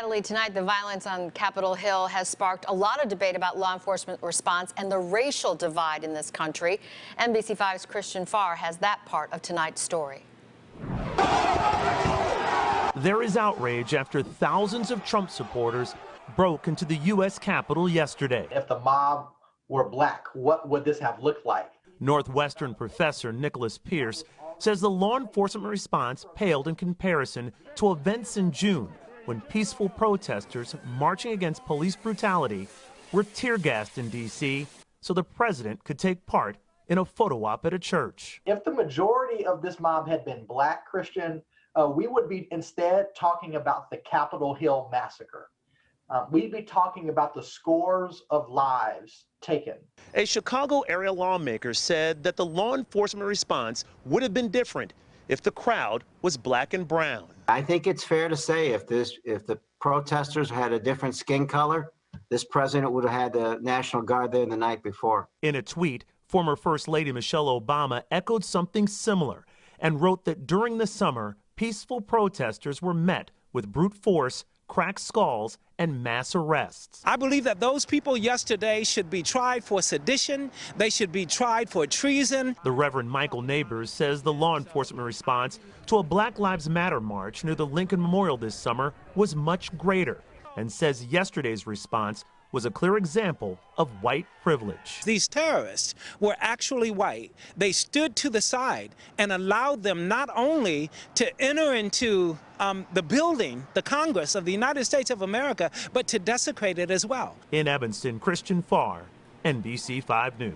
Natalie, tonight the violence on Capitol Hill has sparked a lot of debate about law enforcement response and the racial divide in this country. NBC5's Christian Farr has that part of tonight's story. There is outrage after thousands of Trump supporters broke into the U.S. Capitol yesterday. If the mob were black, what would this have looked like? Northwestern professor Nicholas Pierce says the law enforcement response paled in comparison to events in June when peaceful protesters marching against police brutality were tear-gassed in D.C. so the president could take part in a photo op at a church. If the majority of this mob had been black, Christian, we would be instead talking about the Capitol Hill massacre. We'd be talking about the scores of lives taken. A Chicago area lawmaker said that the law enforcement response would have been different if the crowd was black and brown. I think it's fair to say if the protesters had a different skin color, this president would have had the National Guard there the night before. In a tweet, former First Lady Michelle Obama echoed something similar and wrote that during the summer, peaceful protesters were met with brute force, cracked skulls, and mass arrests. I believe that those people yesterday should be tried for sedition. They should be tried for treason. The Reverend Michael Neighbors says the law enforcement response to a Black Lives Matter march near the Lincoln Memorial this summer was much greater, and says yesterday's response was a clear example of white privilege. These terrorists were actually white. They stood to the side and allowed them not only to enter into the building, the Congress of the United States of America, but to desecrate it as well. In Evanston, Christian Farr, NBC5 News.